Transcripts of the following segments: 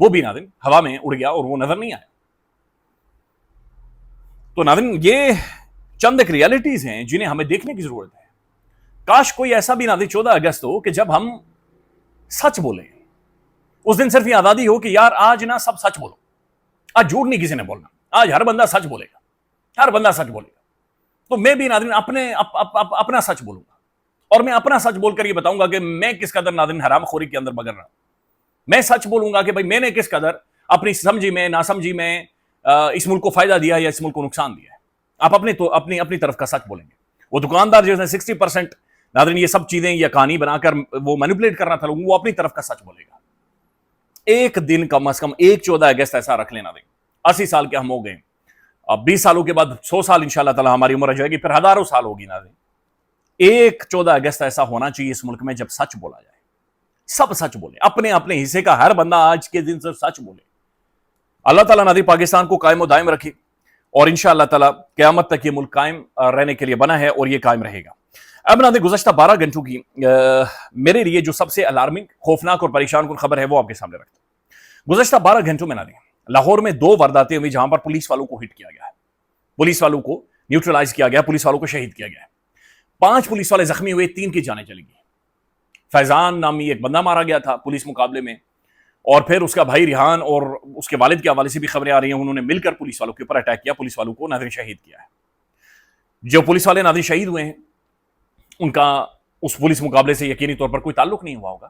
وہ بھی ناظرین ہوا میں اڑ گیا اور وہ نظر نہیں آیا. تو ناظرین یہ چند ایک ریالٹیز ہیں جنہیں ہمیں دیکھنے کی ضرورت ہے. کاش کوئی ایسا بھی ناظرین 14 اگست ہو کہ جب ہم سچ بولیں. اس دن صرف یہ آزادی ہو کہ یار آج نا سب سچ بولو, آج جھوٹ نہیں کسی نے بولنا, آج ہر بندہ سچ بولے گا, ہر بندہ سچ بولے گا. تو میں بھی ناظرین اپنا سچ بولوں گا, اور میں اپنا سچ بول کر یہ بتاؤں گا کہ میں کس قدر ناظرین حرام خوری کے اندر بگر رہا ہوں. میں سچ بولوں گا کہ بھائی میں نے کس قدر اپنی سمجھی میں ناسمجھی میں اس ملک کو فائدہ دیا ہے یا اس ملک کو نقصان دیا ہے. آپ اپنی طرف کا سچ بولیں گے. وہ دکاندار جو ہے 60% ناظرین یہ سب چیزیں یا کہانی بنا کر وہ مینیپولیٹ کرنا تھا لوگوں, وہ اپنی طرف کا سچ بولے گا. ایک دن کم از کم ایک 14 اگست ایسا رکھ لینا دیں. 80 سال کے ہم ہو گئے, اب 20 سالوں کے بعد 100 سال انشاءاللہ تعالی ہماری عمر جائے گی, پھر ہزاروں سال ہوگی ناظرین. ایک 14 اگست ایسا ہونا چاہیے اس ملک میں جب سچ بولا جائے, سب سچ بولے, اپنے حصے کا ہر بندہ آج کے دن سے سچ بولے. اللہ تعالیٰ ناظرین پاکستان کو قائم و دائم رکھے, اور انشاءاللہ تعالیٰ قیامت تک یہ ملک قائم رہنے کے لیے بنا ہے اور یہ قائم رہے گا. اب ناظرین گزشتہ 12 گھنٹوں کی میرے لیے جو سب سے الارمنگ, خوفناک اور پریشان کن خبر ہے وہ آپ کے سامنے رکھتا ہوں. گزشتہ 12 گھنٹوں میں ناظرین لاہور میں 2 وارداتیں ہوئی جہاں پر پولیس والوں کو ہٹ کیا گیا ہے, پولیس والوں کو نیوٹرلائز کیا گیا, پولیس والوں کو شہید کیا گیا ہے. 5 پولیس والے زخمی ہوئے, 3 کی جانیں چلی گئی. فیضان نامی ایک بندہ مارا گیا تھا پولیس مقابلے میں, اور پھر اس کا بھائی ریحان اور اس کے والد کے حوالے سے بھی خبریں آ رہی ہیں, انہوں نے مل کر پولیس والوں کے اوپر اٹیک کیا, پولیس والوں کو ناظرین شہید کیا ہے. جو پولیس والے ناظرین شہید ہوئے ہیں ان کا اس پولیس مقابلے سے یقینی طور پر کوئی تعلق نہیں ہوا ہوگا,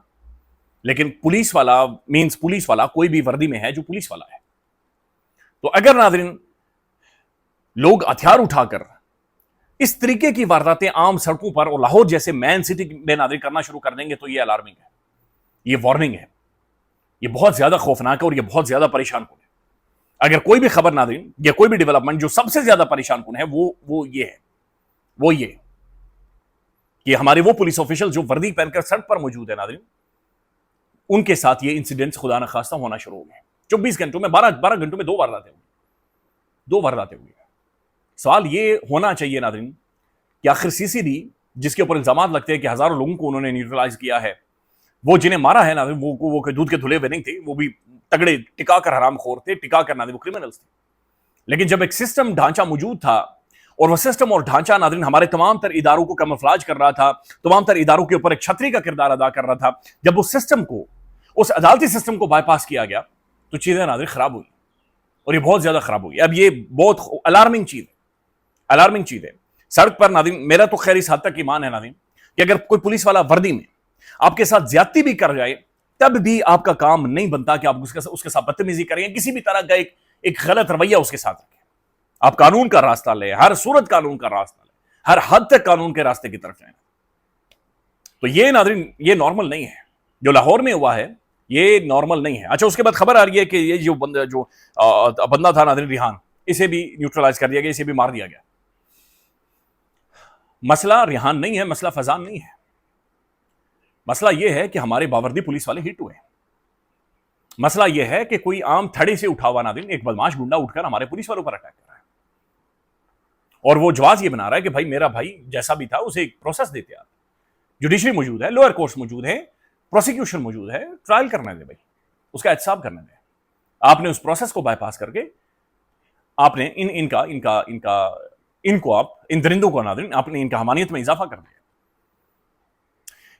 لیکن پولیس والا مینز پولیس والا کوئی بھی وردی میں ہے جو پولیس والا ہے. تو اگر ناظرین لوگ ہتھیار اٹھا کر اس طریقے کی وارداتیں عام سڑکوں پر اور لاہور جیسے مین سٹی میں ناظرین کرنا شروع کر دیں گے تو یہ الارمنگ ہے, یہ وارننگ ہے, یہ بہت زیادہ خوفناک ہے اور یہ بہت زیادہ پریشان کن ہے. اگر کوئی بھی خبر ناظرین یا کوئی بھی ڈیولپمنٹ جو سب سے زیادہ پریشان کن ہے وہ یہ کہ ہمارے وہ پولیس آفیشل جو وردی پہن کر سڑک پر موجود ہے ناظرین, ان کے ساتھ یہ انسیڈنٹس خدا نخواستہ ہونا شروع ہو گئے. 24 گھنٹوں میں 12 گھنٹوں میں 2 وارداتیں ہوئی. سوال یہ ہونا چاہیے ناظرین کہ آخر CCD جس کے اوپر الزامات لگتے ہیں کہ ہزاروں لوگوں کو انہوں نے نیوٹرلائز کیا ہے, وہ جنہیں مارا ہے ناظرین وہ دودھ کے دھلے ہوئے نہیں تھے, وہ بھی تگڑے ٹکا کر حرام خور تھے, ٹکا کر ناظرین وہ کرمنلز تھے. لیکن جب ایک سسٹم ڈھانچہ موجود تھا اور وہ سسٹم اور ڈھانچہ ناظرین ہمارے تمام تر اداروں کو کیموفلاج کر رہا تھا, تمام تر اداروں کے اوپر ایک چھتری کا کردار ادا کر رہا تھا, جب اس سسٹم کو, اس عدالتی سسٹم کو بائی پاس کیا گیا تو چیزیں ناظرین خراب ہوئی, اور یہ بہت زیادہ خراب ہوئی. اب یہ بہت الارمنگ چیز ہے. سڑک پر ناظرین میرا تو خیر اس حد تک ایمان ہے ناظرین کہ اگر کوئی پولیس والا وردی میں آپ کے ساتھ زیادتی بھی کر جائے تب بھی آپ کا کام نہیں بنتا کہ آپ اس کے ساتھ بدتمیزی کریں, کسی بھی طرح کا ایک غلط رویہ اس کے ساتھ رکھیں. آپ قانون کا راستہ لیں, ہر صورت قانون کا راستہ لیں, ہر حد تک قانون کے راستے کی طرف جائیں. تو یہ ناظرین یہ نارمل نہیں ہے جو لاہور میں ہوا ہے, یہ نارمل نہیں ہے. اچھا, اس کے بعد خبر آ رہی ہے کہ یہ جو بندہ تھا ناظرین ریحان, اسے بھی نیوٹرلائز کر دیا گیا, اسے بھی مار دیا گیا. مسئلہ ریحان نہیں ہے, مسئلہ فیضان نہیں ہے, مسئلہ یہ ہے کہ ہمارے باوردی پولیس والے ہٹ ہوئے. مسئلہ یہ ہے کہ کوئی عام تھڑے سے اٹھا ہوا ناظرین ایک بدماش گنڈا اٹھ کر ہمارے پولیس والوں پر اٹیک کر رہا ہے, اور وہ جواز یہ بنا رہا ہے کہ بھائی میرا بھائی جیسا بھی تھا اسے ایک پروسیس دیتے آپ, جوڈیشری موجود ہے, لوئر کورٹس موجود ہیں, پروسیکیوشن موجود ہے, ٹرائل کرنے دے بھائی, اس کا احتساب کرنے دے. آپ نے اس پروسیس کو بائی پاس کر کے آپ نے ان کو آپ ان درندوں کو ناظرین آپ نے ان کا حمانیت میں اضافہ کر دیا.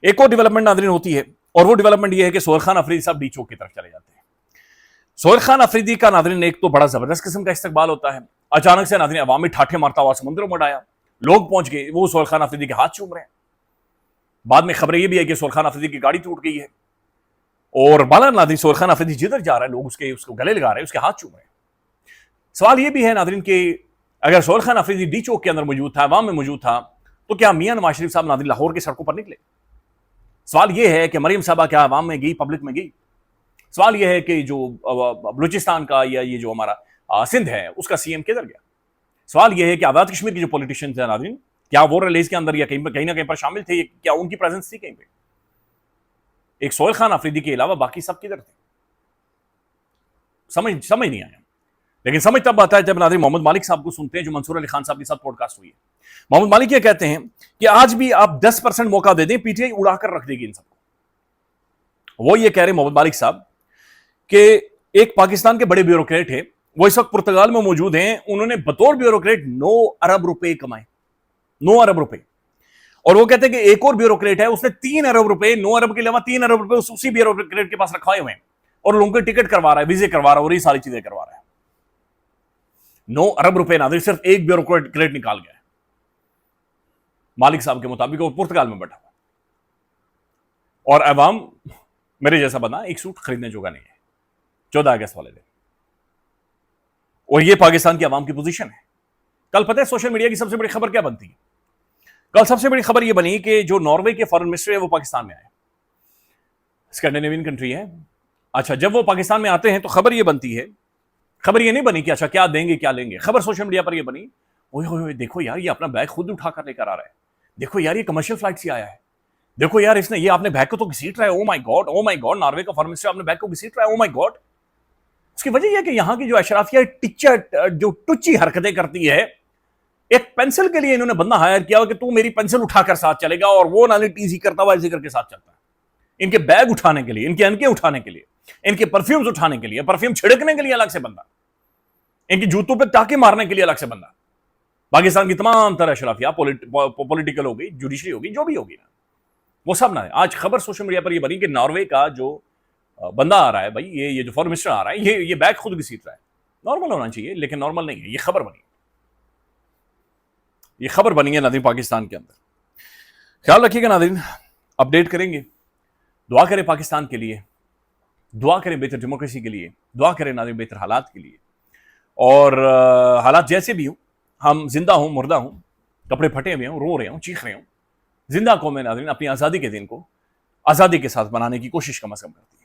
ایک اور ڈیولپمنٹ ناظرین ہوتی ہے, اور وہ ڈیولپمنٹ یہ ہے کہ سہیل خان افریدی صاحب ڈی چوک کی طرف چلے جاتے ہیں. سہیل خان افریدی کا ناظرین ایک تو بڑا زبردست قسم کا استقبال ہوتا ہے. اچانک سے ناظرین عوام میں ٹھاٹھے مارتا ہوا سمندر میں آیا, لوگ پہنچ گئے, وہ سہیل خان افریدی کے ہاتھ چوم رہے ہیں. بعد میں خبر یہ بھی ہے کہ سہیل خان افریدی کی گاڑی ٹوٹ گئی ہے, اور بالا ناظرین سہیل خان افریدی جدھر جا رہا ہے لوگ اس کو گلے لگا رہے ہیں, اس کے ہاتھ چوم رہے ہیں. سوال یہ بھی ہے ناظرین کہ اگر سہیل خان افریدی ڈی چوک کے اندر موجود تھا, عوام میں موجود تھا, تو کیا میاں نواز شریف صاحب ناظرین لاہور کی سڑکوں پر نکلے؟ سوال یہ ہے کہ مریم صاحبہ کیا عوام میں گئی, پبلک میں گئی؟ سوال یہ ہے کہ جو بلوچستان کا یا یہ جو ہمارا سندھ ہے اس کا CM کدھر گیا؟ سوال یہ ہے کہ آزاد کشمیر کے جو پولیٹیشینز ہیں ناظرین کیا وہ ریلیز کے اندر یا کہیں نہ کہیں پر شامل تھے, کیا ان کی پریزنس تھی کہیں پہ؟ ایک سہیل خان افریدی کے علاوہ باقی سب کدھر تھے؟ سمجھ نہیں آیا. لیکن سمجھ تب آتا ہے جب ناظرین محمد مالک صاحب کو سنتے ہیں جو منصور علی خان صاحب کے ساتھ پوڈ کاسٹ ہوئی ہے. محمد مالک یہ کہتے ہیں کہ آج بھی آپ 10% موقع دے دیں PTI اڑا کر رکھ دے گی ان سب کو. وہ یہ کہہ رہے محمد مالک صاحب کہ ایک پاکستان کے بڑے بیوروکریٹ ہیں, وہ اس وقت پرتگال میں موجود ہیں, انہوں نے بطور بیوروکریٹ 9 ارب روپے کمائے, 9 ارب روپے. اور وہ کہتے ہیں کہ ایک اور بیوروکریٹ ہے, اس نے 3 ارب روپے, 9 ارب کے علاوہ 3 ارب روپے اسی بیوروکریٹ کے پاس رکھوائے ہوئے ہیں, اور لوگوں کے ٹکٹ کروا رہا ہے, ویزے کروا رہا ہے, اور یہ ساری چیزیں کروا رہا ہے. 9 ارب روپے ناظرین صرف ایک بیوروکریٹ نکال گیا ہے, مالک صاحب کے مطابق, وہ پرتگال میں بیٹھا ہوا. اور عوام میرے جیسا بنا ایک سوٹ خریدنے جوگا نہیں ہے 14 اگست والے دن. اور یہ پاکستان کی عوام کی پوزیشن ہے. کل پتہ ہے سوشل میڈیا کی سب سے بڑی خبر کیا بنتی ہے؟ کل سب سے بڑی خبر یہ بنی کہ جو ناروے کے فارن منسٹر ہے وہ پاکستان میں آئے, اسکینڈینیوین کنٹری ہے. اچھا, جب وہ پاکستان میں آتے ہیں تو خبر یہ بنتی ہے, خبر یہ نہیں بنی کہ اچھا کیا دیں گے کیا لیں گے, خبر سوشل میڈیا پر یہ بنی, اوئے ہوئے دیکھو یار یہ اپنا بیگ خود اٹھا کر لے کر آ رہا ہے, دیکھو یار یہ کمرشل فلائٹ سے آیا ہے, دیکھو یار اس نے یہ اپنے بیگ کو تو گھسیٹ رہا ہے, او مائی گاڈ, ناروے کا فارن منسٹر اپنے بیگ کو گھسیٹ رہا ہے, او مائی گاڈ. اس کی وجہ یہ ہے کہ یہاں کی جو اشرافیہ جو ٹچی حرکتیں کرتی ہے, ایک پینسل کے لیے انہوں نے بندہ ہائر کیا کہ تو میری پینسل اٹھا کر ساتھ چلے گا, اور وہ نالی ٹیزی کرتا ہوا ایسے کر کے ساتھ چلتا ہے. ان کے بیگ اٹھانے کے لیے, ان کے انکے اٹھانے کے لیے, ان کے پرفیومز اٹھانے کے لیے, پرفیوم چھڑکنے کے لیے الگ سے بندہ, ان کی جوتوں پہ ٹاکے مارنے کے لیے الگ سے بندہ. پاکستان کی تمام طرح اشرافیہ, پولیٹیکل ہوگی, جوڈیشری ہوگی, جو بھی ہوگی نا, وہ سب نہ ہے. آج خبر سوشل میڈیا پر یہ بنی کہ ناروے کا جو بندہ آ رہا ہے بھائی, یہ جو فارن منسٹر آ رہا ہے, یہ بیگ خود گھسیٹ رہا ہے. نارمل ہونا چاہیے لیکن نارمل نہیں ہے, یہ خبر بنی, یہ خبر بنی ہے ناظرین پاکستان کے اندر. خیال رکھیے گا ناظرین, اپڈیٹ کریں گے. دعا کریں پاکستان کے لیے, دعا کریں بہتر ڈیموکریسی کے لیے, دعا کریں ناظرین بہتر حالات کے لیے. اور حالات جیسے بھی ہوں, ہم زندہ ہوں مردہ ہوں, کپڑے پھٹے ہوئے ہوں, رو رہے ہوں, چیخ رہے ہوں, زندہ قوم ناظرین اپنی آزادی کے دن کو آزادی کے ساتھ منانے کی کوشش کم از کم کرتی ہے,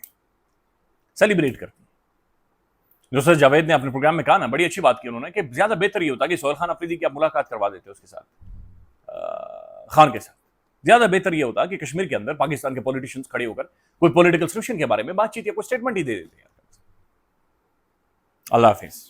سیلیبریٹ کرتی ہے. جو سر جاوید نے اپنے پروگرام میں کہا نا, بڑی اچھی بات کی انہوں نے, کہ زیادہ بہتر یہ ہوتا کہ سہیل خان افریدی کی آپ ملاقات کروا دیتے اس کے ساتھ, خان کے ساتھ. زیادہ بہتر یہ ہوتا کہ کشمیر کے اندر پاکستان کے پولیٹیشنز کھڑے ہو کر کوئی پولیٹیکل سولوشن کے بارے میں بات چیت یا کوئی سٹیٹمنٹ ہی دے دیتے ہیں. اللہ حافظ.